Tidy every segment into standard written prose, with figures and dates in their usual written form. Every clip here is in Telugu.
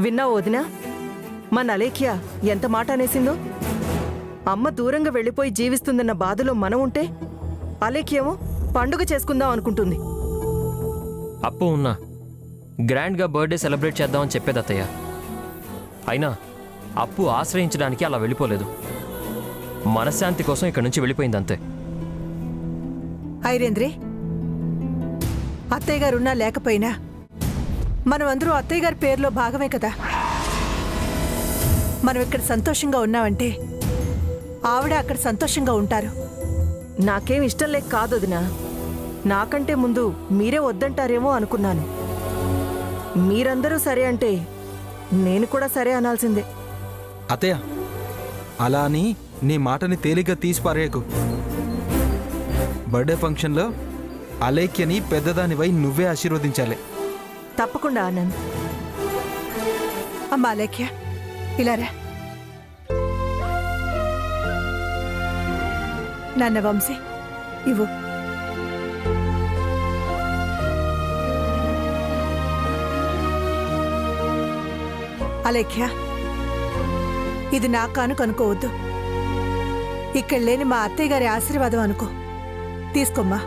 విన్నావు వదినా? మన అలేఖ్య ఎంత మాట అనేసిందో. అమ్మ దూరంగా వెళ్ళిపోయి జీవిస్తుందన్న బాధలో మనం ఉంటే అలేఖ్యేమో పండుగ చేసుకుందాం అనుకుంటుంది. అప్పు ఉన్నా గ్రాండ్గా బర్త్డే సెలబ్రేట్ చేద్దామని చెప్పేది అత్తయ్య. అయినా అప్పు ఆశ్రయించడానికి అలా వెళ్ళిపోలేదు. మనశ్శాంతి కోసం ఇక్కడి నుంచి వెళ్ళిపోయింది అంతే. ఐరేంద్రే, అత్తయ్య గారున్నా లేకపోయినా మనమందరూ అత్తయ్య గారి పేరులో భాగమే కదా. మనం ఇక్కడ సంతోషంగా ఉన్నామంటే ఆవిడ అక్కడ సంతోషంగా ఉంటారు. నాకేం ఇష్టం లేక కాదు వదినా. నాకంటే ముందు మీరే వద్దంటారేమో అనుకున్నాను. మీరందరూ సరే అంటే నేను కూడా సరే అనాల్సిందే. అత్తయ్య, అలా అని నీ మాటని తేలిగ్గా తీసి పారేయకు. బర్త్డే ఫంక్షన్లో అలేఖ్యని పెద్దదానివై నువ్వే ఆశీర్వదించాలి. తప్పకుండా ఆనంద్. అమ్మా అలేఖ్య, ఇలా రా. నాన్న వంశీ, ఇవ్వు. అలేఖ్య, ఇది నా కానుక అనుకోవద్దు. ఇక్కడ లేని మా అత్తయ్య గారి ఆశీర్వాదం అనుకో. తీసుకోమ్మా.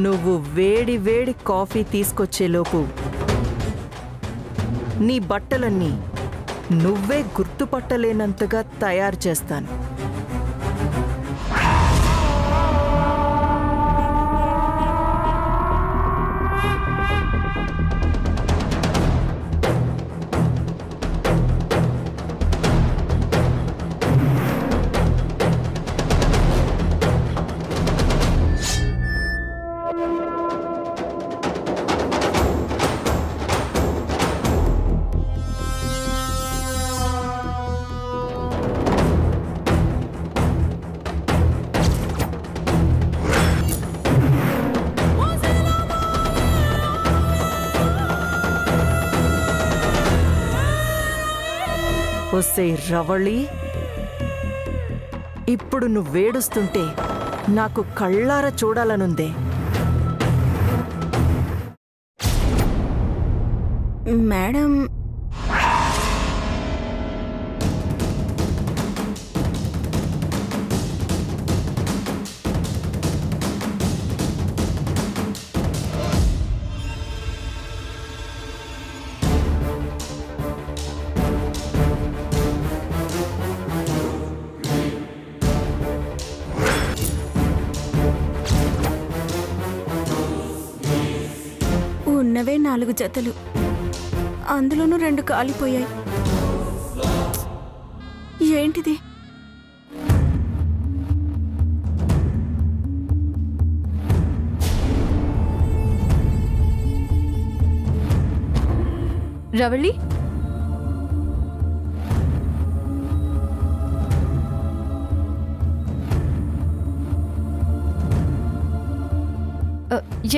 నువ్వు వేడి వేడి కాఫీ తీసుకొచ్చేలోపు నీ బట్టలన్నీ నువ్వే గుర్తుపట్టలేనంతగా తయారు చేస్తాను. ఒసే రవళి, ఇప్పుడు నువ్వేడుస్తుంటే నాకు కళ్ళారా చూడాలనుందే. మేడం, ఉన్నవే 4 జతలు, అందులోనూ 2 కాలిపోయాయి. ఏంటిది? రవళి,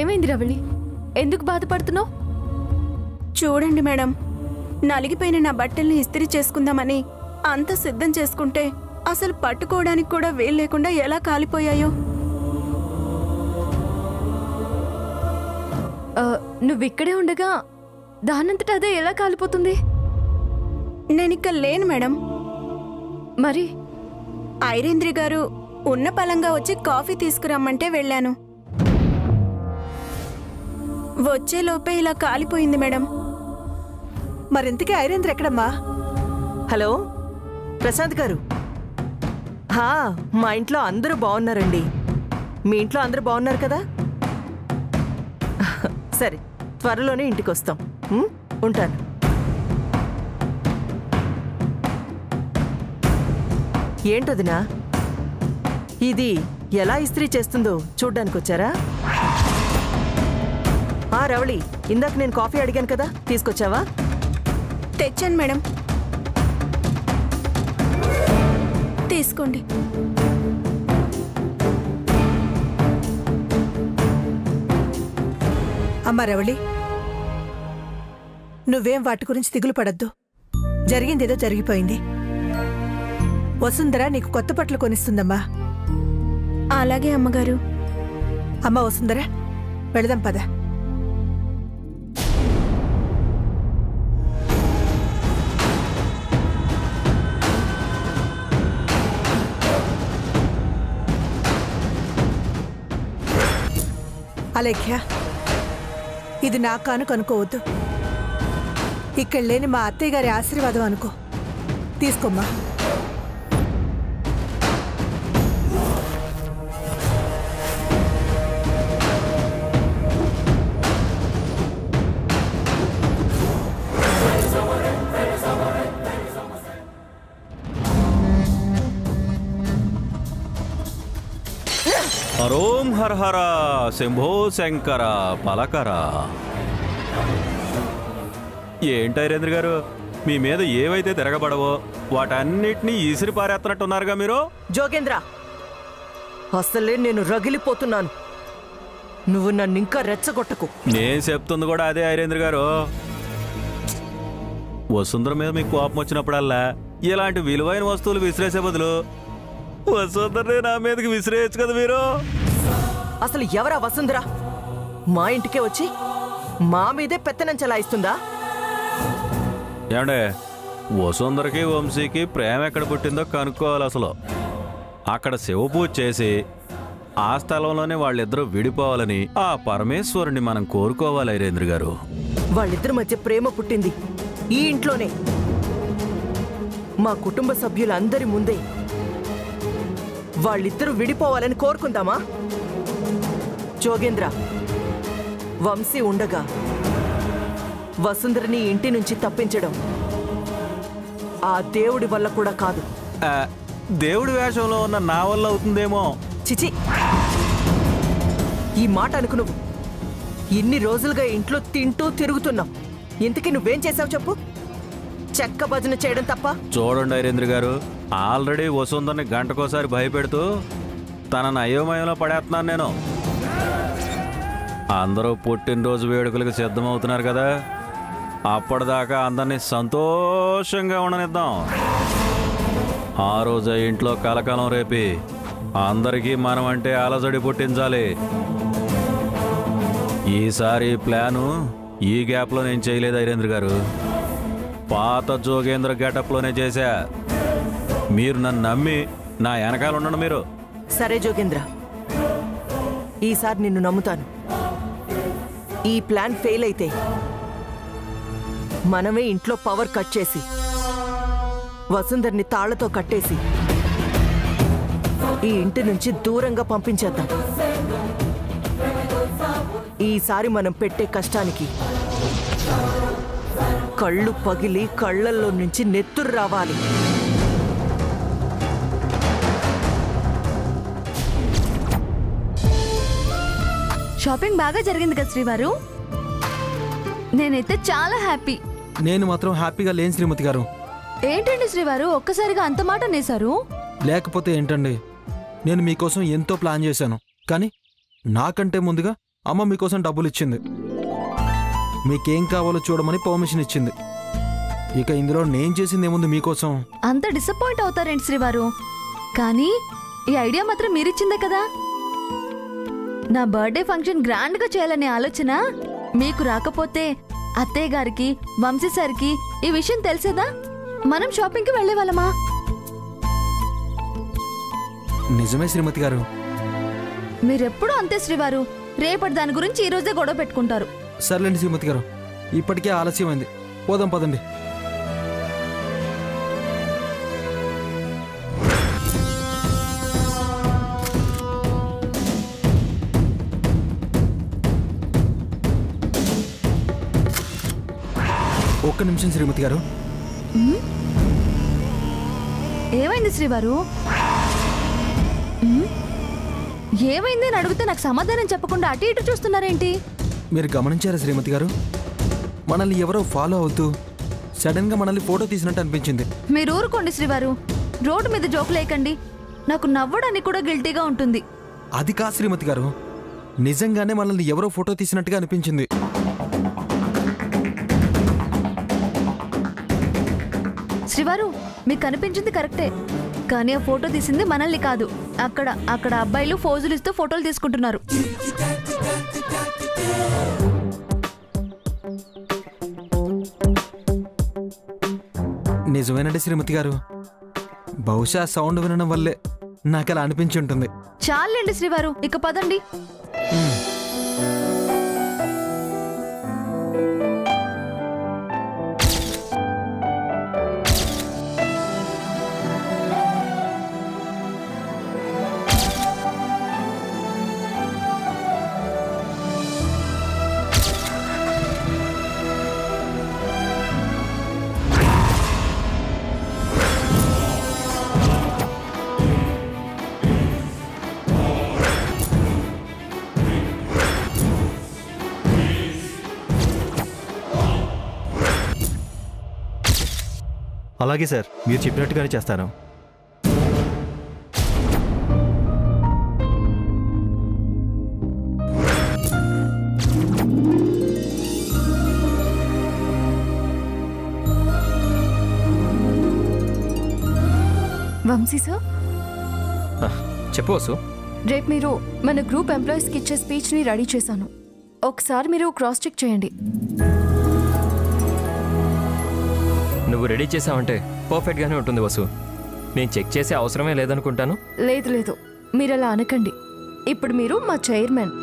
ఏమైంది రవళి? ఎందుకు బాధపడుతున్నావు? చూడండి మేడం, నలిగిపోయిన నా బట్టల్ని ఇస్త్రీ చేసుకుందామని అంత సిద్ధం చేసుకుంటే అసలు పట్టుకోవడానికి కూడా వేలు లేకుండా ఎలా కాలిపోయాయో. నువ్విక్కడే ఉండగా దానంతట అదే ఎలా కాలిపోతుంది? నేనిక్కడ లేను మేడం. మరి ఐరేంద్రి గారు ఉన్న పలంగా వచ్చి కాఫీ తీసుకురమ్మంటే వెళ్ళాను. వచ్చేలోపే ఇలా కాలిపోయింది మేడం. మరింతకీ ఐరేంద్ర ఎక్కడమ్మా? హలో ప్రశాంత్ గారు. మా ఇంట్లో అందరూ బాగున్నారండి. మీ ఇంట్లో అందరూ బాగున్నారు కదా? సరే, త్వరలోనే ఇంటికి వస్తాం. ఉంటాను. ఏంటొదినా, ఇది ఎలా ఇస్త్రీ చేస్తుందో చూడ్డానికి వచ్చారా? రవళి, ఇందాక నేను కాఫీ అడిగాను కదా, తీసుకొచ్చావా? తెచ్చాను మేడం, తీసుకోండి. అమ్మా రవళి, నువ్వేం వాటి గురించి దిగులు పడద్దు. జరిగిందేదో జరిగిపోయింది. వసుంధర నీకు కొత్త బట్టలు కొనిస్తుందమ్మా. అలాగే అమ్మగారు. అమ్మ వసుంధర, వెళదాం పద. అలేఖ్య, ఇది నా కానుక అనుకోవద్దు. ఇక్కడ లేని మా అత్తయ్య గారి ఆశీర్వాదం అనుకో. తీసుకోమ్మా. హరోం హర హర శంభో శంకర పలకర. ఏంటి ఐరేంద్ర గారు, మీ మీద ఏవైతే తిరగబడవో వాటన్నిటినీ ఈసిరి పారేస్తున్నట్టున్నారుగా మీరు. జోగేంద్ర, అసలే నేను రగిలిపోతున్నాను. నువ్వు నన్ను ఇంకా రెచ్చగొట్టకు. నేను చెప్తుంది కూడా అదే ఐరేంద్ర గారు. వసుంధర మీద మీకు కోపం వచ్చినప్పుడల్లా ఇలాంటి విలువైన వస్తువులు విసిరేసే బదులు వసుంధరనే నా మీదకి విసిరేయచ్చు కదా మీరు. అసలు ఎవరా వసుంధర? మా ఇంటికే వచ్చి మా మీదే పెత్తనం చెలాయిస్తుందా? ఏమండే, వసుంధరకి వంశీకి ప్రేమ ఎక్కడ పుట్టిందో కనుక్కోవాలి. అసలు అక్కడ శివపూజ చేసి ఆ స్థలంలోనే వాళ్ళిద్దరూ విడిపోవాలని ఆ పరమేశ్వరుని మనం కోరుకోవాలి ఐరేంద్ర గారు. వాళ్ళిద్దరి మధ్య ప్రేమ పుట్టింది ఈ ఇంట్లోనే. మా కుటుంబ సభ్యులందరి ముందే వాళ్ళిద్దరూ విడిపోవాలని కోరుకుందామా? జోగేంద్ర, వంశీ ఉండగా వసుంధరని ఇంటి నుంచి తప్పించడం ఆ దేవుడి వల్ల కూడా కాదు. దేవుడి వేషంలో ఉన్న నా వల్ల అవుతుందేమో. చిచి, ఈ మాట అనుకు. నువ్వు ఇన్ని రోజులుగా ఇంట్లో తింటూ తిరుగుతున్నావు. ఇంతకీ నువ్వేం చేసావు చెప్పు? చెక్క భజన చేయడం తప్ప. చూడండి ఐరేంద్ర గారు, ఆల్రెడీ వసుంధరని గంటకోసారి భయపెడుతూ తనను అయోమయంలో పడేస్తున్నాను నేను. అందరూ పుట్టినరోజు వేడుకలకు సిద్ధమవుతున్నారు కదా, అప్పటిదాకా అందరినీ సంతోషంగా ఉండనిద్దాం. ఆ రోజు ఇంట్లో కలకలం రేపి అందరికీ మనం అంటే అలజడి పుట్టించాలి. ఈసారి ప్లాను ఈ గ్యాప్లో నేను చేయలేదు ఐరేంద్ర గారు, పాత జోగేంద్ర గెటప్లోనే చేశా. మీరు నన్ను నమ్మి నా వెనకాల ఉండండి మీరు. సరే జోగేంద్ర, ఈసారి నిన్ను నమ్ముతాను. ఈ ప్లాన్ ఫెయిల్ అయితే మనమే ఇంట్లో పవర్ కట్ చేసి వసుంధర్ని తాళ్లతో కట్టేసి ఈ ఇంటి నుంచి దూరంగా పంపించేద్దాం. ఈసారి మనం పెట్టే కష్టానికి కళ్ళు పగిలి కళ్ళల్లో నుంచి నెత్తురు రావాలి. షాపింగ్ బాగా జరిగింది కదా శ్రీవారు? నేనైతే చాలా హ్యాపీ. నేను మాత్రం హ్యాపీగా లేని శ్రీమతి గారు. ఏంటండి శ్రీవారు ఒక్కసారిగా అంత మాట అనేశారు? లేకపోతే ఏంటండి, నేను మీకోసం ఎంతో ప్లాన్ చేశాను. కానీ నాకంటే ముందుగా అమ్మ మీకోసం డబ్బులు ఇచ్చింది, మీకేం కావాలో చూడమని పర్మిషన్ ఇచ్చింది. ఇక ఇందులో నేను చేసింది ఏముంది మీకోసం? అంత డిసప్పాయింట్ అవుతారేంటి శ్రీవారు? కానీ ఈ ఐడియా మాత్రం మీరిచ్చిందే కదా. నా బర్త్డే ఫంక్షన్ గ్రాండ్ గా చేయాలనే ఆలోచన మీకు రాకపోతే అత్తయ్య గారికి వంశీ సార్కి ఈ విషయం తెలిసేదా? మనం షాపింగ్ కి వెళ్లే వాళ్ళమా? నిజమే శ్రీమతి గారు. మీరెప్పుడు అంతే శ్రీవారు, రేపటి దాని గురించి ఈ రోజే గొడవ పెట్టుకుంటారు. సర్లేండి శ్రీమతి గారు, ఇప్పటికే ఆలస్యమైంది, పోదాం పదండి. ఒక్క నిమిషం శ్రీమతి గారు. ఏమైంది శ్రీవారు? ఏమైంది అని అడిగితే నాకు సమాధానం చెప్పకుండా అటు ఇటు చూస్తున్నారేంటి? మీరు గమనించారా శ్రీమతి గారు, మనల్ని ఎవరో ఫాలో అవుతూ సడన్ గా మనల్ని ఫోటో తీసినట్టు అనిపించింది. మీరు ఊరుకోండి శ్రీవారు, రోడ్డు మీద జోకు లేకండి. నాకు నవ్వడానికి కూడా గిల్టీగా ఉంటుంది. అది కాదు శ్రీమతి గారు, నిజంగానే మనల్ని ఎవరో ఫోటో తీసినట్టుగా అనిపించింది. శ్రీవారు మీకు కనిపించింది కరెక్టే, కానీ ఆ ఫోటో తీసింది మనల్ని కాదు. అక్కడ అక్కడ అబ్బాయిలు ఫోజులు ఇస్తూ ఫోటోలు తీసుకుంటున్నారు. నిజమేనండి శ్రీమతి గారు, బహుశా సౌండ్ వినడం వల్లే నాకు అలా అనిపించి ఉంటుంది. చాలండి శ్రీవారు, ఇక పదండి. అలాగే సార్, మీరు చెప్పినట్టుగానే చేస్తాను. వంశీ సార్, చెప్పు వసు. రేపు మీరు మన గ్రూప్ ఎంప్లాయీస్కి ఇచ్చే స్పీచ్ని రెడీ చేశాను. ఒకసారి మీరు క్రాస్ చెక్ చేయండి. నువ్వు రెడీ చేసావంటే పర్ఫెక్ట్గానే ఉంటుంది వసు. నేను చెక్ చేసే అవసరమే లేదనుకుంటాను. లేదు లేదు, మీరు అలా అనకండి. ఇప్పుడు మీరు మా చైర్మన్.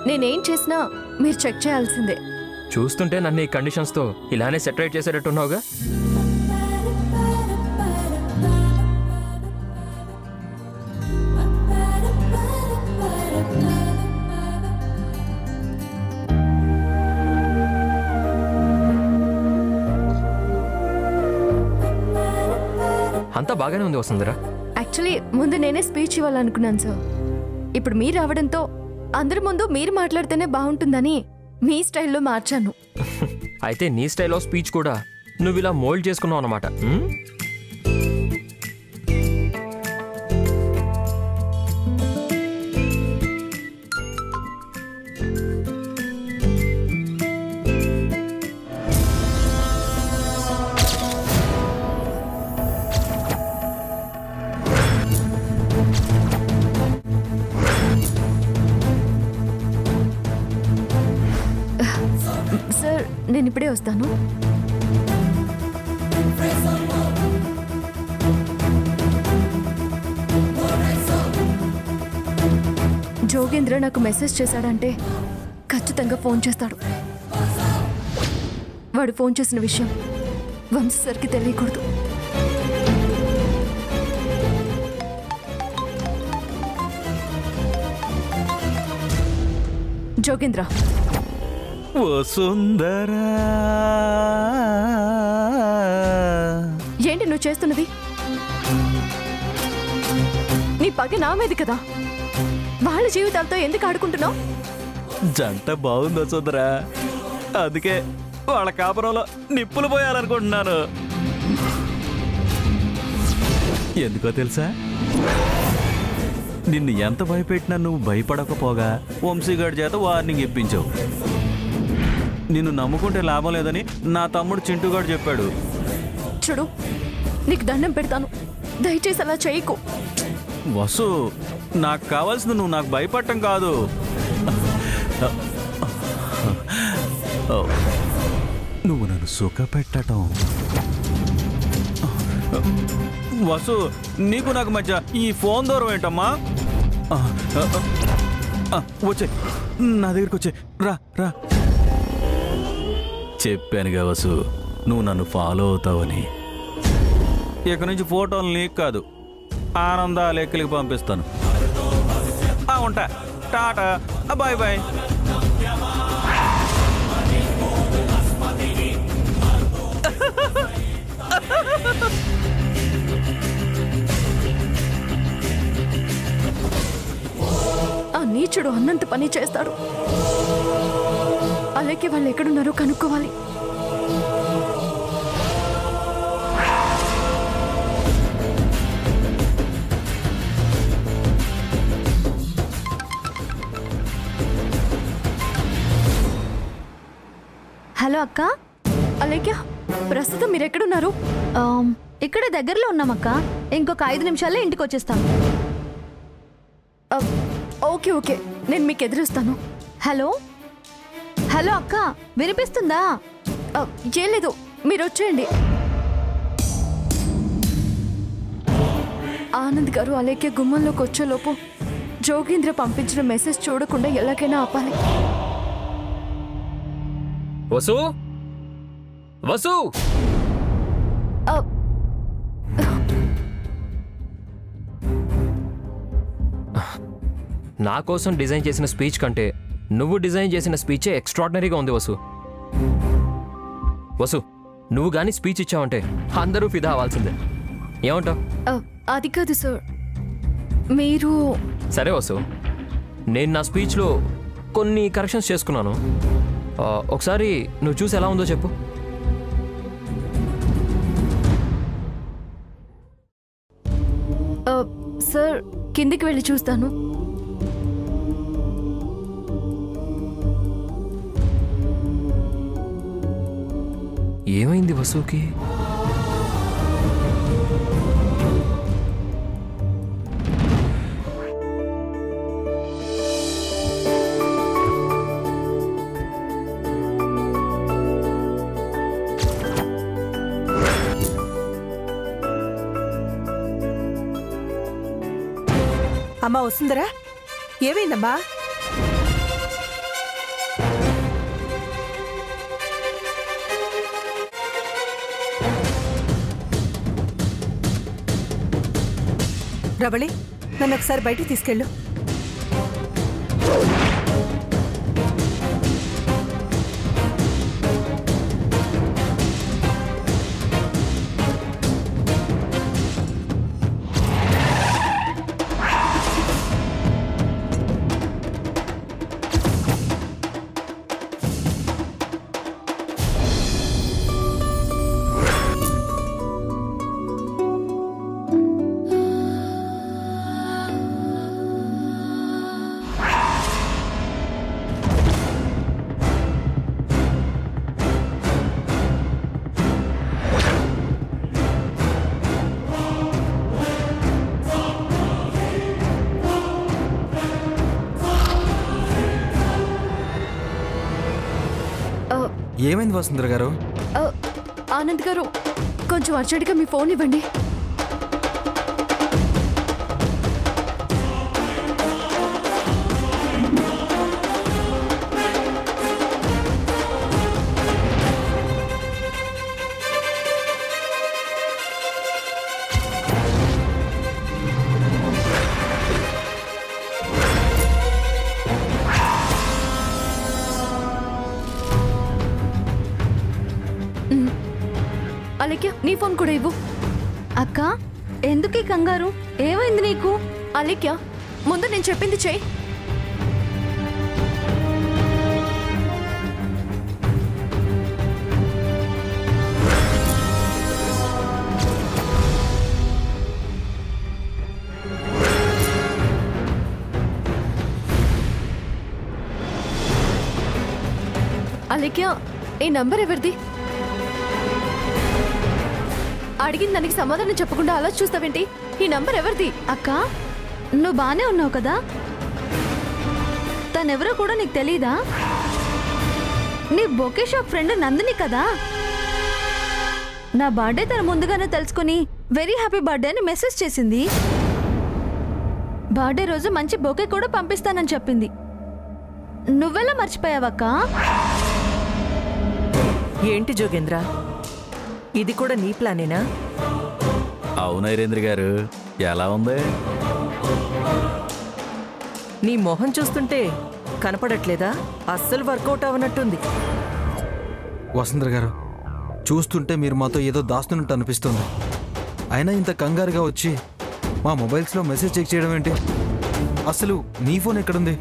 నేనేం చేసినా మీరు చెక్ చేయాల్సిందే. చూస్తుంటే నన్ను ఈ కండిషన్స్తో ఇలానే సెటరేట్ చేసేటట్టున్నావుగా. అంతా బాగానే ఉంది వసుంధరా. యాక్చువల్లీ ముందు నేనే స్పీచ్ ఇవ్వాలనుకున్నాను సార్. ఇప్పుడు మీరు రావడంతో అందరి ముందు మీరు మాట్లాడితేనే బాగుంటుందని మీ స్టైల్లో మార్చాను. అయితే నీ స్టైల్లో స్పీచ్ కూడా నువ్వు ఇలా మోల్డ్ చేసుకున్నావు అన్నమాట. సార్, నేను ఇప్పుడే వస్తాను. జోగేంద్ర నాకు మెసేజ్ చేశాడంటే ఖచ్చితంగా ఫోన్ చేస్తాడు. వాడు ఫోన్ చేసిన విషయం వంశీ సార్కి తెలియకూడదు. జోగేంద్ర, వసుంధరా, ఏంటి నువ్వు చేస్తున్నది? నీ పగ నా మీద కదా. వాళ్ళ జీవితాలతో ఎందుకు ఆడుకుంటున్నావు? జంట బాగుంది వసుంధరా, అందుకే వాళ్ళ కాపురంలో నిప్పులు పోయాలనుకుంటున్నాను. ఎందుకో తెలుసా, నిన్ను ఎంత భయపెట్టినా నువ్వు భయపడకపోగా వంశీగాడి చేత వార్నింగ్ ఇప్పించావు. నిన్ను నమ్ముకుంటే లాభం లేదని నా తమ్ముడు చింటూగాడు చెప్పాడు. చూడు, నీకు దండం పెడతాను, దయచేసి అలా చేయకు. వసు, నాకు కావాల్సింది నువ్వు నాకు భయపడటం కాదు, నువ్వు నన్ను సుఖపెట్టడం. వసు, నీకు నాకు మధ్య ఈ ఫోన్ దూరం ఏంటమ్మా? వచ్చే, నా దగ్గరికి వచ్చే, రా రా. చెప్పానుగా వసు, నువ్వు నన్ను ఫాలో అవుతావని. ఇక నుంచి ఫోటోలు నీకు కాదు, ఆనంద లెక్కలకి పంపిస్తాను. ఉంటా, టాటా, బాయ్ బాయ్. ఆ నీచుడు అన్నంత పని చేస్తాడు. అలాగే వాళ్ళు ఎక్కడున్నారో కనుక్కోవాలి. హలో అక్క. అలాగే ప్రస్తుతం మీరు ఎక్కడున్నారు? ఇక్కడ దగ్గరలో ఉన్నామక్క. ఇంకొక 5 నిమిషాల్లో ఇంటికి వచ్చేస్తాం. ఓకే ఓకే, నేను మీకు ఎదురుస్తాను. హలో హలో అక్క, వినిపిస్తుందా? ఏం లేదు, మీరు వచ్చేయండి. ఆనంద్ గారు అలేఖ్య గుమ్మంలోకి వచ్చేలోపు జోగేంద్ర పంపించిన మెసేజ్ చూడకుండా ఎలాగైనా ఆపాలి. వసు వసు, నా కోసం డిజైన్ చేసిన స్పీచ్ కంటే నువ్వు డిజైన్ చేసిన స్పీచే ఎక్స్ట్రాడినరీగా ఉంది వసు. వసు, నువ్వు కానీ స్పీచ్ ఇచ్చావంటే అందరూ ఫిదా అవ్వాల్సిందే. ఏమంటావు? అది కాదు సార్, మీరు... సరే వసు, నేను నా స్పీచ్లో కొన్ని కరెక్షన్స్ చేసుకున్నాను. ఒకసారి నువ్వు చూసి ఎలా ఉందో చెప్పు. సార్, కిందికి వెళ్ళి చూస్తాను. ఏమైంది వసుకి? అమ్మా వసుంధరా, ఏమైందమ్మా? రవళి, నన్ను ఒకసారి బయటికి తీసుకెళ్ళు. ఏమైంది వసుంధర గారు? ఆనంద్ గారు, కొంచెం అర్జెంట్గా మీ ఫోన్ ఇవ్వండి. అలేఖ్య, నీ ఫోన్ కూడా ఇవ్వు. అక్క, ఎందుకు ఈ కంగారు? ఏమైంది నీకు? అలేఖ్య, ముందు నేను చెప్పింది చెయ్యి. అలేఖ్య, ఈ నంబర్ ఎవరిది? అడిగిన దానికి సమాధానం చెప్పకుండా అలా చూస్తావేంటి? ఈ నంబర్ ఎవరిది? అక్క, నువ్వు బానే ఉన్నావు కదా? తనెవరో కూడా నీకు తెలీదా? నీ బొకే షాప్ ఫ్రెండ్ నందిని కదా? నా బర్త్డే తను ముందుగానే తెలుసుకుని వెరీ హ్యాపీ బర్త్డే అని మెసేజ్ చేసింది. బర్త్డే రోజు మంచి బొకే కూడా పంపిస్తానని చెప్పింది. నువ్వెలా మర్చిపోయావక్క? ఏంటి జోగేంద్ర, ఇది కూడా నీ ప్లానేనా? అవును ఐరేంద్ర గారు, ఎలా ఉంది? నీ మొహం చూస్తుంటే కనపడట్లేదా? అస్సలు వర్కౌట్ అవనట్టుంది. వసుంధర గారు, చూస్తుంటే మీరు మాతో ఏదో దాస్తున్నట్టు అనిపిస్తుంది. అయినా ఇంత కంగారుగా వచ్చి మా మొబైల్స్లో మెసేజ్ చెక్ చేయడం ఏంటి? అసలు మీ ఫోన్ ఎక్కడుంది?